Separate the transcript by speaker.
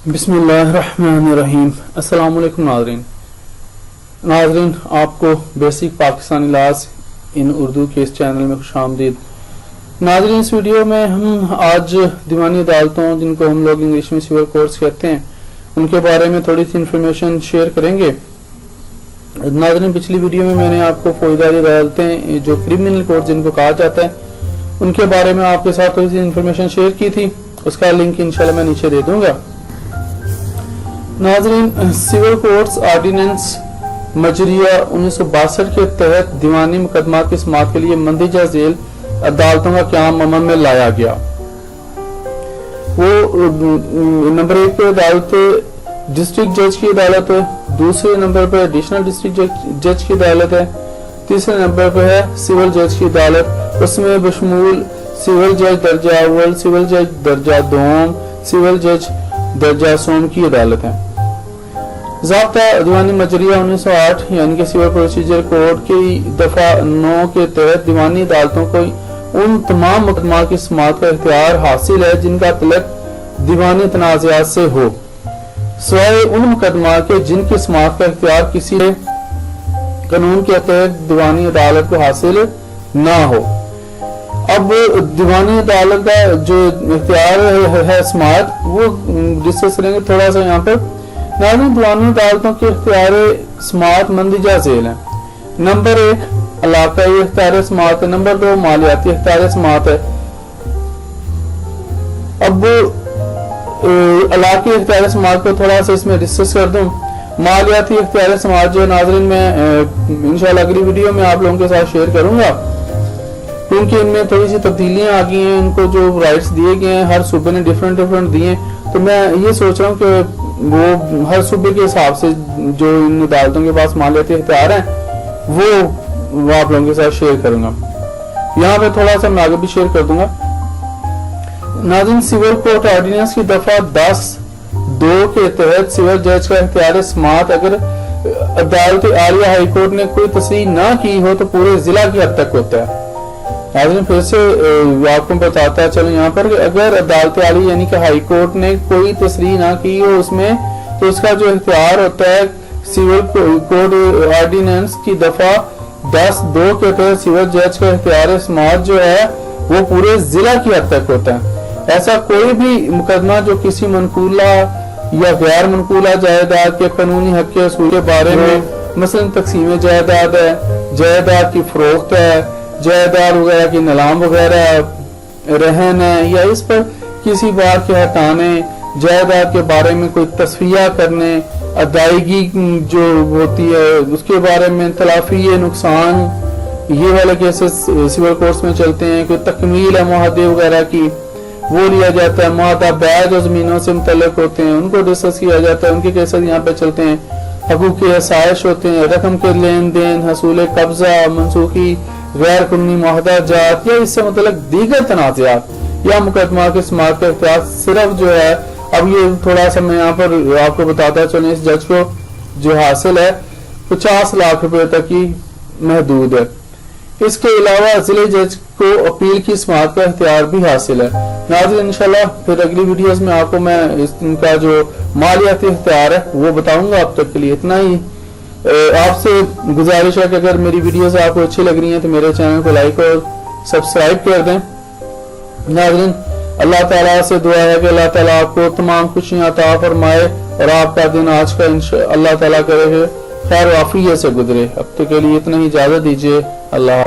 Speaker 1: बिस्मिल्लाहिर्रहमानिर्रहीम। अस्सलाम वालेकुम नाज़रीन, आपको बेसिक पाकिस्तानी लाज इन उर्दू के इस चैनल में खुशामदीद। नाज़रीन, इस वीडियो में हम आज दीवानी अदालतों, जिनको हम लोग इंग्लिश में सिविल कोर्ट्स कहते हैं, उनके बारे में थोड़ी सी इन्फॉर्मेशन शेयर करेंगे। नाज़रीन, पिछली वीडियो में मैंने आपको फौजदारी अदालतें, जो क्रिमिनल कोर्ट जिनको कहा जाता है, उनके बारे में आपके साथ थोड़ी सी इन्फॉर्मेशन शेयर की थी। उसका लिंक इंशाल्लाह मैं नीचे दे दूंगा। नाज़रीन, सिविल कोर्ट्स ऑर्डिनेंस मजरिया 1962 के तहत दीवानी मुकदमा की समाअत के लिए मंदीजा झेल अदालतों का क़याम अमल में लाया गया। वो नंबर 1 पे अदालत डिस्ट्रिक्ट जज की अदालत है, दूसरे नंबर पे एडिशनल डिस्ट्रिक्ट जज की अदालत है, तीसरे नंबर पे है सिविल जज की अदालत। उसमें बशमूल सिविल जज दर्जा अव्वल, सिविल जज दर्जा दोम, सिविल जज दर्जा सोम की अदालत है। ज़ाब्ता दीवानी मजरिया 1908 यानी कि सिविल प्रोसीजर कोड की दफा 9 के तहत दीवानी अदालतों को उन तमाम मुकदमा की समाअत का इख्तियार हासिल है जिनका तल्लुक दीवानी तनाज़ात से हो, सिवाय उन मुकदमा के जिनकी समाअत का इख्तियार किसी कानून के तहत दीवानी अदालत को हासिल ना हो। अब दीवानी अदालत का जो इख्तियार है समाअत, वो डिस्कस करेंगे थोड़ा सा यहाँ पर। नाज़रीन, दीवानी अदालतों के इख्तियार समाअत मंदीजा झेल है। नंबर 1 इलाकाई इख्तियार समाअत है, नंबर 2 मालियाती इख्तियार समाअत है। अब इलाकाई इख्तियार समाअत को थोड़ा सा इसमें डिस्कस कर दूं। मालियाती इख्तियार समाअत जो नाज़रीन मैं इंशाल्लाह अगली वीडियो में आप लोगों के साथ शेयर करूंगा, क्योंकि इनमें थोड़ी सी तब्दीलियां आ गई हैं। इनको जो राइट्स दिए गए हैं हर सूबे ने डिफरेंट दिए, तो मैं ये सोच रहा हूँ कि वो हर सूबे के हिसाब से जो इन अदालतों के पास मालियाती इख्तियार हैं वो आप लोगों के साथ शेयर करूंगा। यहाँ पे थोड़ा सा मैं आगे भी शेयर कर दूंगा। नाज़रीन, सिविल कोर्ट ऑर्डिनेंस की दफा 10(2) के तहत सिविल जज का इख्तियार समाअत अगर अदालत आलिया हाई कोर्ट ने कोई तस्रीह ना की हो तो पूरे जिला की हद तक होता है। नाज़रीन, फिर से आपको बताता चलो यहाँ पर, अगर अदालत आली यानी कि हाई कोर्ट ने कोई तस्रीह ना की हो उसमें, तो उसका जो इख्तियार होता है सिविल कोड ऑर्डिनेंस की दफा 10(2) के तहत सिविल जज का इख्तियार समाअत जो है वो पूरे जिला की हद तक होता है। ऐसा कोई भी मुकदमा जो किसी मनकूला या गैर मनकूला जायदाद के कानूनी हक के असूल के बारे में, मसलन तकसीम जायदाद है, जायदाद की फरोख्त है, जायदाद वगैरह की नीलाम वगैरह रहन है, या इस पर किसी बात के हटाने, जायदाद के बारे में कोई तस्फिया करने, अदायगी जो होती है उसके बारे में, तलाफी नुकसान, ये वाले केसेस सिविल कोर्ट्स में चलते हैं। कोई तकमील है मुआहदे वगैरह की, वो लिया जाता है। मुआहदा बैय जो जमीनों से मुतल्लिक होते हैं उनको डिस्कस किया जाता है, उनके केसेस यहाँ पे चलते हैं। हकूक़ आसाइश होते हैं, रकम के लेन देन, हसूल कब्जा, मनसूखी गैर कानूनी मुआहदा जात, या इससे मतलब दीगर तनाज़ात या मुकदमा के समाअत का इख्तियार सिर्फ जो है, अब ये थोड़ा सा मैं यहाँ पर आपको बताता चलूं, इस जज को जो हासिल है 50 लाख रुपए तक की महदूद है। इसके अलावा जिले जज को अपील की समाअत का इख्तियार भी हासिल है। नाज़रीन, इंशाल्लाह फिर अगली वीडियोस में आपको मैं इनका जो मालियाती इख्तियार है वो बताऊंगा। अब तक के लिए इतना ही। आपसे गुजारिश है कि अगर मेरी वीडियोस आपको अच्छी लग रही हैं तो मेरे चैनल को लाइक और सब्सक्राइब कर दें। नाज़रीन, अल्लाह ताला से दुआ है कि अल्लाह ताला आपको तमाम खुशियां अता फरमाए और आपका दिन आज का अल्लाह ताला करे खैर वाफियत से गुजरे। अब तक के लिए इतना ही, इजाजत दीजिए। अल्लाह।